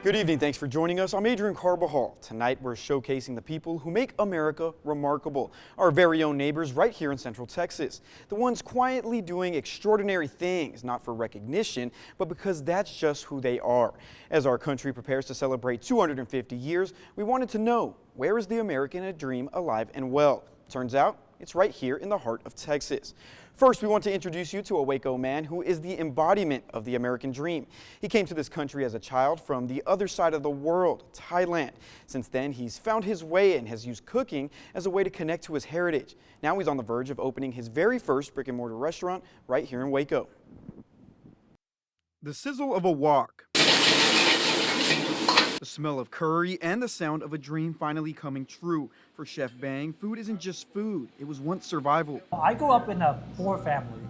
Good evening. Thanks for joining us. I'm Adrian Carbajal. Tonight we're showcasing the people who make America remarkable. Our very own neighbors right here in Central Texas. The ones quietly doing extraordinary things, not for recognition, but because that's just who they are. As our country prepares to celebrate 250 years, we wanted to know, where is the American dream alive and well? Turns out it's right here in the heart of Texas. First, we want to introduce you to a Waco man who is the embodiment of the American dream. He came to this country as a child from the other side of the world, Thailand. Since then, he's found his way and has used cooking as a way to connect to his heritage. Now he's on the verge of opening his very first brick-and-mortar restaurant right here in Waco. The sizzle of a wok, the smell of curry, and the sound of a dream finally coming true. For Chef Bang, food isn't just food, it was once survival. I grew up in a poor family.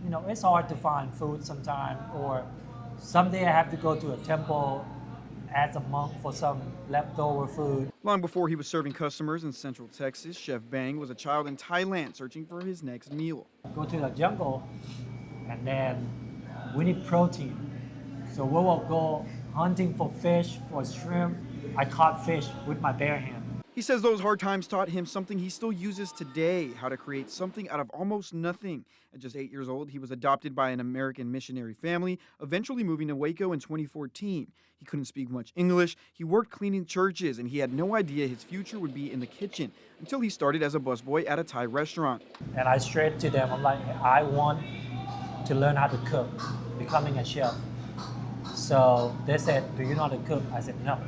You know, it's hard to find food sometimes, or someday I have to go to a temple as a monk for some leftover food. Long before he was serving customers in Central Texas, Chef Bang was a child in Thailand searching for his next meal. Go to the jungle, and then we need protein. So we will go hunting for fish, for shrimp. I caught fish with my bare hand. He says those hard times taught him something he still uses today, how to create something out of almost nothing. At just 8 years old, he was adopted by an American missionary family, eventually moving to Waco in 2014. He couldn't speak much English, he worked cleaning churches, and he had no idea his future would be in the kitchen until he started as a busboy at a Thai restaurant. And I straight to them, I'm like, I want to learn how to cook, becoming a chef. So they said, do you know how to cook? I said, no,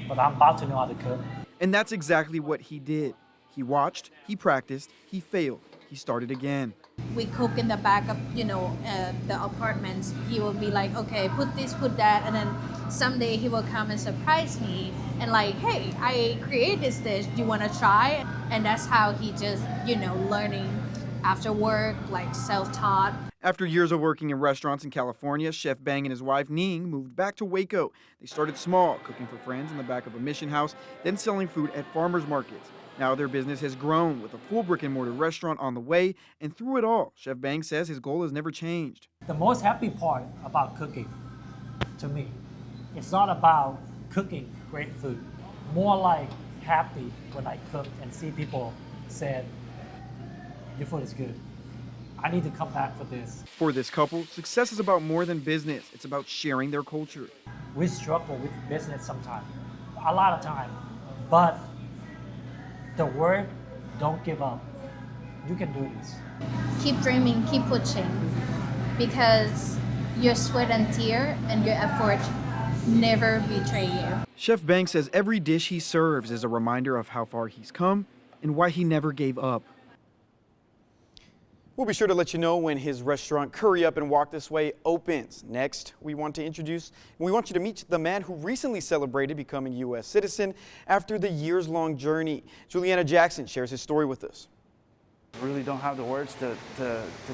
but I'm about to know how to cook. And that's exactly what he did. He watched, he practiced, he failed, he started again. We cook in the back of, the apartments. He will be like, okay, put this, put that. And then someday he will come and surprise me and like, hey, I created this dish. Do you want to try? And that's how he just, learning after work, like self-taught. After years of working in restaurants in California, Chef Bang and his wife, Ning, moved back to Waco. They started small, cooking for friends in the back of a mission house, then selling food at farmers markets. Now their business has grown with a full brick-and-mortar restaurant on the way, and through it all, Chef Bang says his goal has never changed. The most happy part about cooking, to me, it's not about cooking great food. More like happy when I cook and see people say, your food is good. I need to come back for this. For this couple, success is about more than business. It's about sharing their culture. We struggle with business sometimes, a lot of time, but the word, don't give up. You can do this. Keep dreaming, keep pushing, because your sweat and tear and your effort never betray you. Chef Bang says every dish he serves is a reminder of how far he's come and why he never gave up. We'll be sure to let you know when his restaurant Curry Up and Walk This Way opens. Next, we want you to meet the man who recently celebrated becoming a U.S. citizen after the years-long journey. Juliana Jackson shares his story with us. I really don't have the words to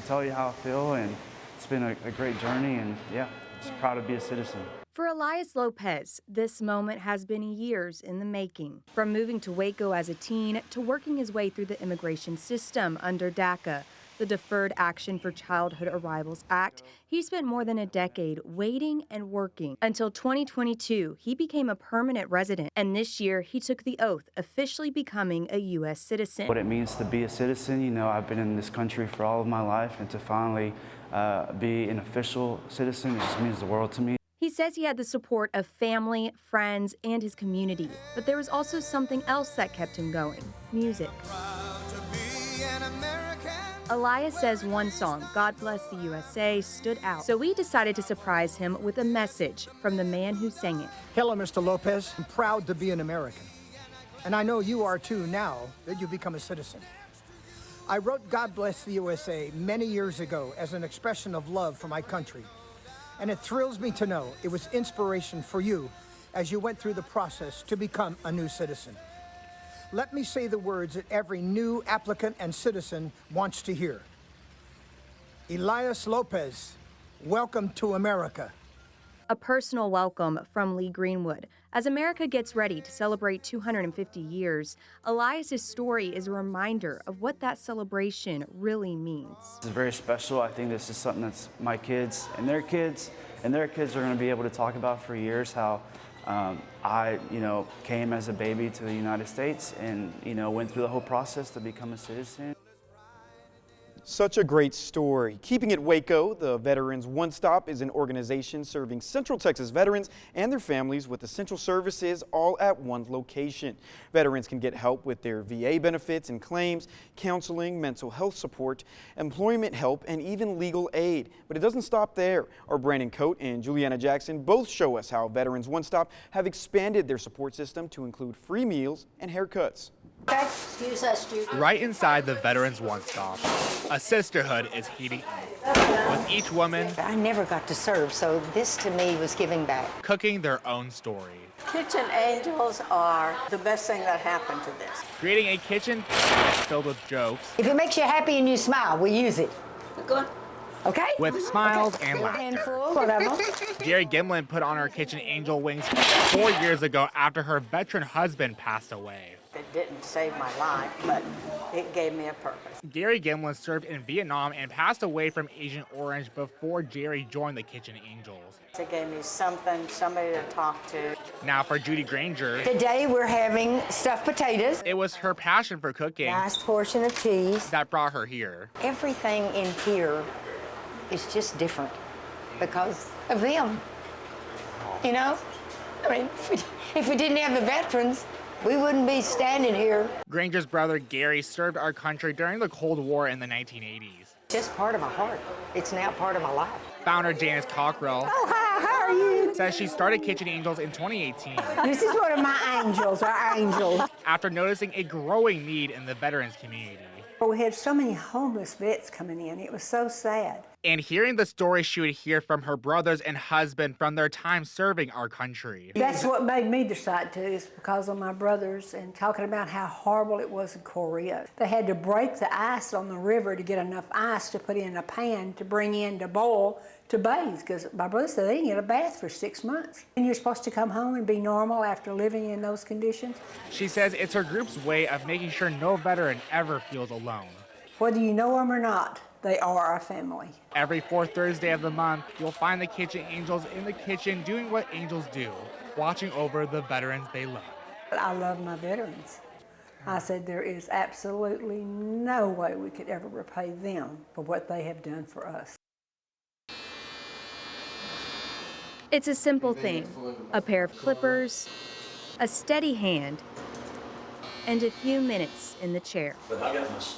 tell you how I feel, and it's been a great journey, and yeah, just proud to be a citizen. For Elias Lopez, this moment has been years in the making. From moving to Waco as a teen to working his way through the immigration system under DACA, the Deferred Action for Childhood Arrivals Act, he spent more than a decade waiting and working. Until 2022, he became a permanent resident, and this year he took the oath, officially becoming a U.S. citizen. What it means to be a citizen, I've been in this country for all of my life, and to finally be an official citizen, it just means the world to me. He says he had the support of family, friends, and his community, but there was also something else that kept him going: music. Elias says one song, God Bless the USA, stood out, so we decided to surprise him with a message from the man who sang it. Hello, Mr. Lopez. I'm proud to be an American. And I know you are too now that you've become a citizen. I wrote God Bless the USA many years ago as an expression of love for my country. And it thrills me to know it was inspiration for you as you went through the process to become a new citizen. Let me say the words that every new applicant and citizen wants to hear. Elias Lopez, welcome to America. A personal welcome from Lee Greenwood. As America gets ready to celebrate 250 years, Elias's story is a reminder of what that celebration really means. It's very special. I think this is something that's my kids and their kids and their kids are going to be able to talk about for years how I, came as a baby to the United States and, went through the whole process to become a citizen. Such a great story. Keeping It Waco, the Veterans One Stop is an organization serving Central Texas veterans and their families with essential services all at one location. Veterans can get help with their VA benefits and claims, counseling, mental health support, employment help, and even legal aid. But it doesn't stop there. Our Brandon Coate and Juliana Jackson both show us how Veterans One Stop have expanded their support system to include free meals and haircuts. Excuse us, Judy. Right inside the Veterans One Stop, a sisterhood is heating up, with each woman I never got to serve, so this to me was giving back. cooking their own story, Kitchen angels are the best thing that happened to this. creating a kitchen filled with jokes, If it makes you happy and you smile, we use it. Good. Okay? with smiles and Little laughter. handful, whatever. Gary Gimlin put on her kitchen angel wings 4 years ago after her veteran husband passed away. It didn't save my life, but it gave me a purpose. Gary Gimlin served in Vietnam and passed away from Agent Orange before Jerry joined the Kitchen Angels. It gave me somebody to talk to. Now for Judy Granger, Today we're having stuffed potatoes, it was her passion for cooking nice portion of cheese. that brought her here. Everything in here is just different because of them. You know? I mean, if we didn't have the veterans, we wouldn't be standing here. Granger's brother Gary served our country during the Cold War in the 1980s. Just part of my heart. It's now part of my life. Founder Janice Cockrell Oh, hi, how are you? says she started Kitchen Angels in 2018 This is one of my angels, our angels. after noticing a growing need in the veterans community. We had so many homeless vets coming in. It was so sad. And hearing the stories she would hear from her brothers and husband from their time serving our country. That's what made me decide to, is because of my brothers and talking about how horrible it was in Korea. They had to break the ice on the river to get enough ice to put in a pan to bring in to boil to bathe, because my brother said they didn't get a bath for 6 months. And you're supposed to come home and be normal after living in those conditions. She says it's her group's way of making sure no veteran ever feels alone. Whether you know them or not, they are our family. Every fourth Thursday of the month, you'll find the Kitchen Angels in the kitchen doing what angels do, watching over the veterans they love. I love my veterans. I said there is absolutely no way we could ever repay them for what they have done for us. It's a simple thing, a pair of clippers, a steady hand, and a few minutes in the chair.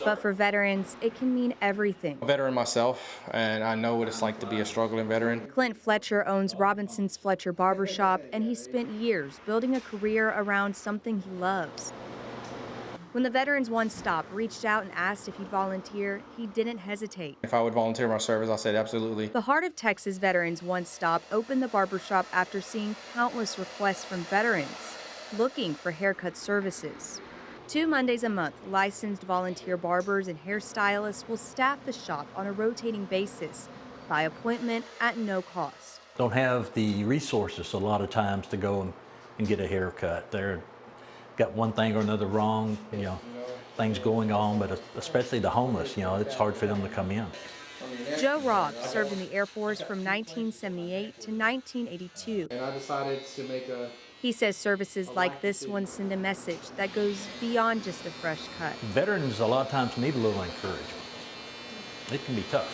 But for veterans, it can mean everything. I'm a veteran myself, and I know what it's like to be a struggling veteran. Clint Fletcher owns Robinson's Fletcher Barbershop, and he spent years building a career around something he loves. When the Veterans One Stop reached out and asked if he'd volunteer, he didn't hesitate. If I would volunteer my service, I said absolutely. The Heart of Texas Veterans One Stop opened the barbershop after seeing countless requests from veterans looking for haircut services. 2 Mondays a month, licensed volunteer barbers and hairstylists will staff the shop on a rotating basis by appointment at no cost. Don't have the resources a lot of times to go and get a haircut. They're got one thing or another wrong, things going on, but especially the homeless, it's hard for them to come in. Joe Robb served in the Air Force from 1978 to 1982. And I decided to make a... He says services like this one send a message that goes beyond just a fresh cut. Veterans a lot of times need a little encouragement. It can be tough.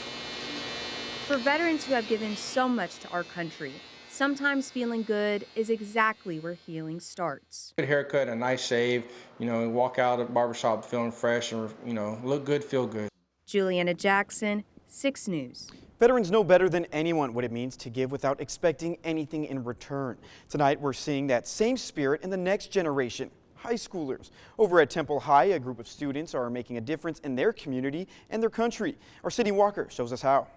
For veterans who have given so much to our country, sometimes feeling good is exactly where healing starts. Good haircut, a nice shave, walk out of the barbershop feeling fresh and, look good, feel good. Juliana Jackson, 6 News. Veterans know better than anyone what it means to give without expecting anything in return. Tonight, we're seeing that same spirit in the next generation, high schoolers. Over at Temple High, a group of students are making a difference in their community and their country. Our Sydney Walker shows us how.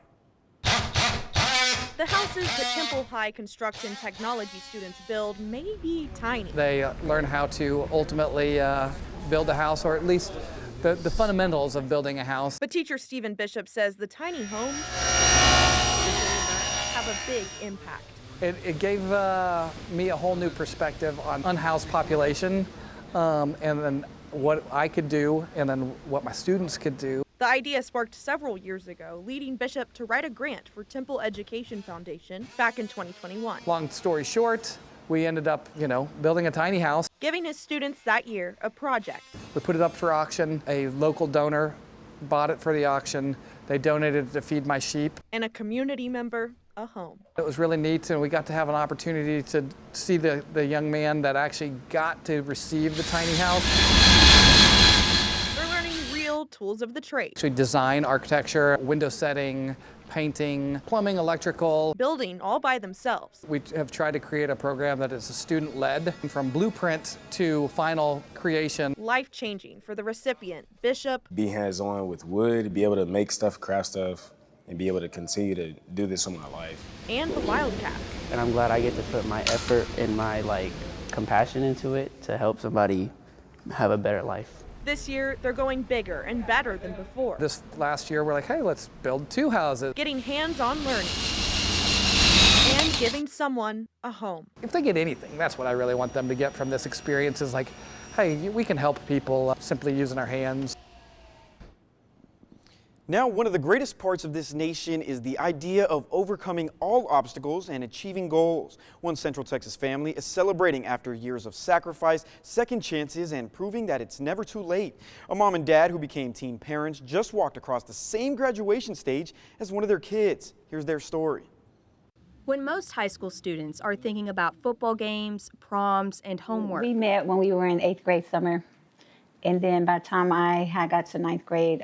The houses that Temple High construction technology students build may be tiny. They learn how to ultimately build a house, or at least the fundamentals of building a house. But teacher Stephen Bishop says the tiny homes have a big impact. It gave me a whole new perspective on unhoused population, and then what I could do, and then what my students could do. The idea sparked several years ago, leading Bishop to write a grant for Temple Education Foundation back in 2021. Long story short, we ended up, building a tiny house. Giving his students that year a project. We put it up for auction. A local donor bought it for the auction. They donated it to feed my sheep. And a community member a home. It was really neat, and we got to have an opportunity to see the young man that actually got to receive the tiny house. They're learning real tools of the trade. So design, architecture, window setting, painting, plumbing, electrical. Building all by themselves. We have tried to create a program that is student-led, from blueprint to final creation. Life-changing for the recipient, Bishop. Be hands-on with wood, be able to make stuff, craft stuff, and be able to continue to do this in my life. And the Wildcat. And I'm glad I get to put my effort and my compassion into it to help somebody have a better life. This year, they're going bigger and better than before. This last year, we're like, hey, let's build 2 houses. Getting hands-on learning and giving someone a home. If they get anything, that's what I really want them to get from this experience is hey, we can help people simply using our hands. Now, one of the greatest parts of this nation is the idea of overcoming all obstacles and achieving goals. One Central Texas family is celebrating after years of sacrifice, second chances, and proving that it's never too late. A mom and dad who became teen parents just walked across the same graduation stage as one of their kids. Here's their story. When most high school students are thinking about football games, proms, and homework. We met when we were in 8th grade summer. And then by the time I had got to 9th grade,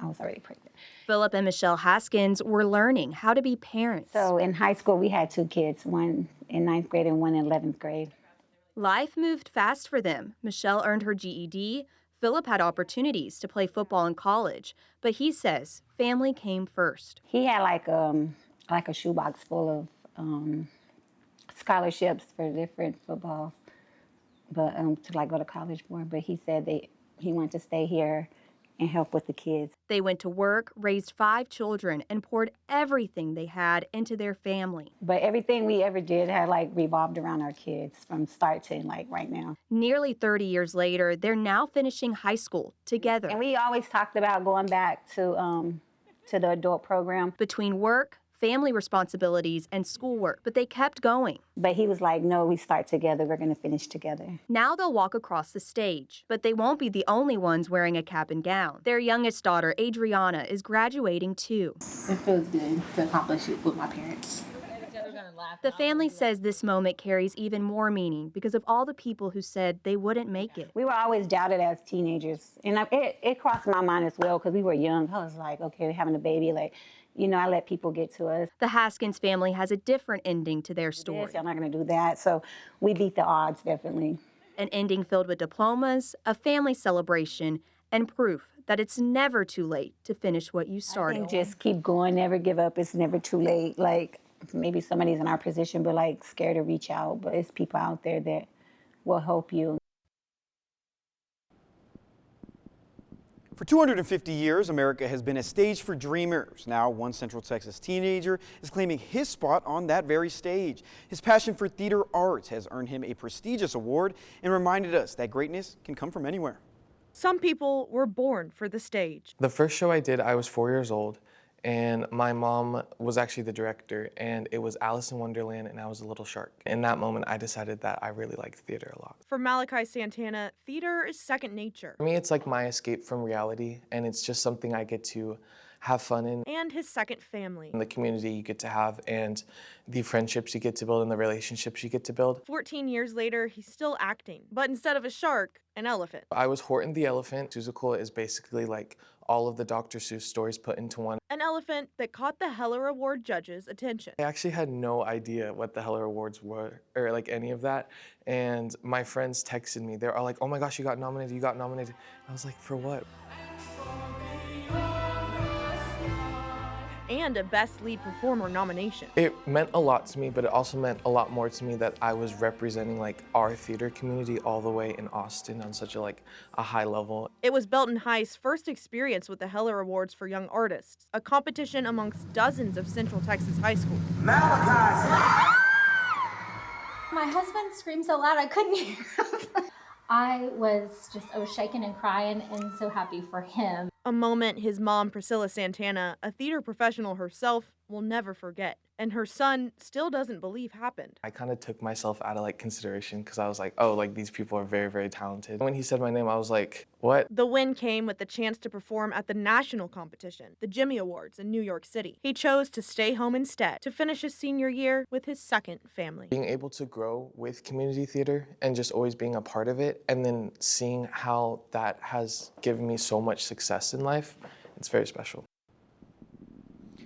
I was already pregnant. Philip and Michelle Haskins were learning how to be parents. So in high school, we had 2 kids, one in 9th grade and one in 11th grade. Life moved fast for them. Michelle earned her GED. Philip had opportunities to play football in college, but he says family came first. He had like a shoebox full of scholarships for different footballs, but to go to college for. But he said he wanted to stay here and help with the kids. They went to work, raised 5 children, and poured everything they had into their family. But everything we ever did had revolved around our kids from start to right now. Nearly 30 years later, they're now finishing high school together. And we always talked about going back to the adult program. Between work, family responsibilities, and schoolwork, but they kept going. But he was like, no, we start together, we're gonna finish together. Now they'll walk across the stage, but they won't be the only ones wearing a cap and gown. Their youngest daughter, Adriana, is graduating too. It feels good to accomplish it with my parents. The family says this moment carries even more meaning because of all the people who said they wouldn't make it. We were always doubted as teenagers, and it crossed my mind as well because we were young. I was like, okay, we're having a baby, I let people get to us. The Haskins family has a different ending to their story. I'm not going to do that, so we beat the odds, definitely. An ending filled with diplomas, a family celebration, and proof that it's never too late to finish what you started. I think just keep going, never give up. It's never too late. Maybe somebody's in our position, but scared to reach out. But it's people out there that will help you. For 250 years, America has been a stage for dreamers. Now, one Central Texas teenager is claiming his spot on that very stage. His passion for theater arts has earned him a prestigious award and reminded us that greatness can come from anywhere. Some people were born for the stage. The first show I did, I was 4 years old, and my mom was actually the director, and it was Alice in Wonderland, and I was a little shark. In that moment, I decided that I really liked theater a lot. For Malachi Santana, theater is second nature. For me, it's like my escape from reality, and it's just something I get to have fun in. And his second family. The community you get to have, and the friendships you get to build, and the relationships you get to build. 14 years later, he's still acting, but instead of a shark, an elephant. I was Horton the elephant. Musical is basically all of the Dr. Seuss stories put into one. An elephant that caught the Heller Award judges' attention. I actually had no idea what the Heller Awards were, or any of that. And my friends texted me. They're all like, oh my gosh, you got nominated, you got nominated. I was like, for what? And a Best Lead Performer nomination. It meant a lot to me, but it also meant a lot more to me that I was representing our theater community all the way in Austin on such a high level. It was Belton High's first experience with the Heller Awards for Young Artists, a competition amongst dozens of Central Texas high schools. My husband screamed so loud I couldn't hear him. I was shaking and crying and so happy for him. A moment his mom, Priscilla Santana, a theater professional herself, will never forget. And her son still doesn't believe happened. I kind of took myself out of consideration because I was like, oh, these people are very, very talented. When he said my name, I was like, what? The win came with the chance to perform at the national competition, the Jimmy Awards in New York City. He chose to stay home instead to finish his senior year with his second family. Being able to grow with community theater and just always being a part of it and then seeing how that has given me so much success in life, it's very special.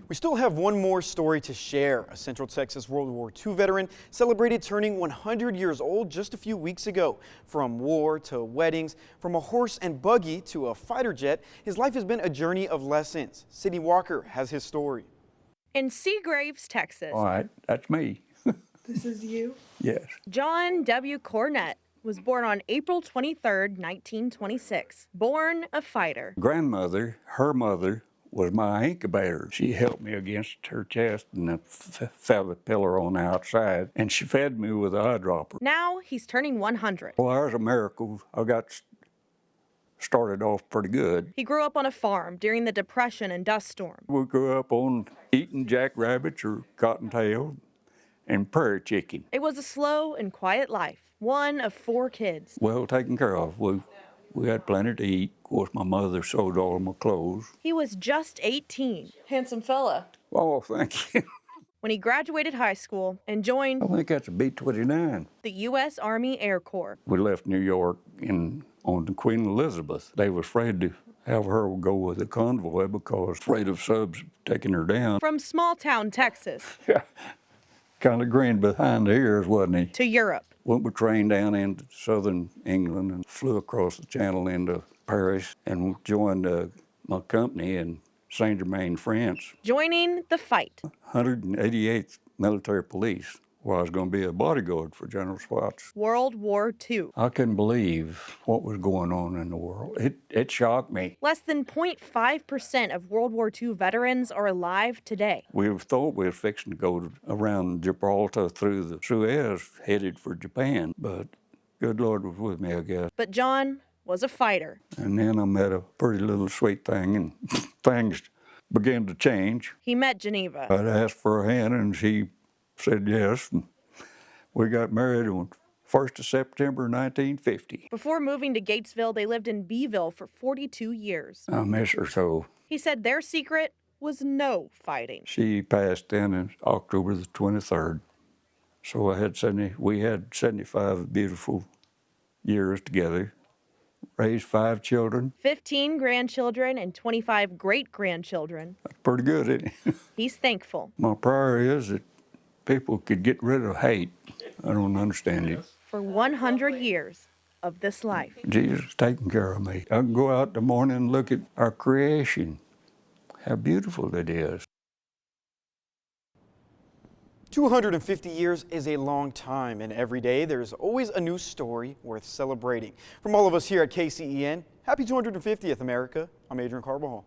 We still have one more story to share. A Central Texas World War II veteran celebrated turning 100 years old just a few weeks ago. From war to weddings, from a horse and buggy to a fighter jet, his life has been a journey of lessons. Sidney Walker has his story. In Seagraves, Texas. All right, that's me. This is you? Yes. John W. Cornett was born on April 23, 1926. Born a fighter. Grandmother, her mother, was my incubator. She helped me against her chest and a feather pillar on the outside, and she fed me with an eyedropper. Now he's turning 100. Well, there's a miracle. I got started off pretty good. He grew up on a farm during the Depression and dust storm. We grew up on eating jackrabbits or cottontail and prairie chicken. It was a slow and quiet life, one of 4 kids. Well taken care of. We had plenty to eat. Of course, my mother sewed all of my clothes. He was just 18. Handsome fella. Oh, thank you. When he graduated high school and joined I think that's a B-29. the U.S. Army Air Corps. We left New York on the Queen Elizabeth. They were afraid to have her go with the convoy because afraid of subs taking her down. From small town Texas. Yeah, kind of grinned behind the ears, wasn't he? To Europe. Went with train down into southern England and flew across the channel into Paris and joined my company in Saint-Germain, France. Joining the fight. 188th Military Police, where I was going to be a bodyguard for General Swats. World War II. I couldn't believe what was going on in the world. It shocked me. Less than 0.5% of World War II veterans are alive today. We thought we were fixing to go around Gibraltar through the Suez, headed for Japan, but good Lord was with me, I guess. But John was a fighter. And then I met a pretty little sweet thing, and things began to change. He met Geneva. I'd asked for her hand, and she said yes. And we got married on 1st of September 1950. Before moving to Gatesville, they lived in Beeville for 42 years. I miss her so. He said their secret was no fighting. She passed in October the 23rd. So we had 75 beautiful years together. Raised 5 children. 15 grandchildren and 25 great-grandchildren. That's pretty good, isn't it? He's thankful. My prayer is that people could get rid of hate. I don't understand it. For 100 years of this life. Jesus is taking care of me. I can go out in the morning and look at our creation, how beautiful it is. 250 years is a long time, and every day there's always a new story worth celebrating. From all of us here at KCEN, happy 250th, America. I'm Adrian Carbajal.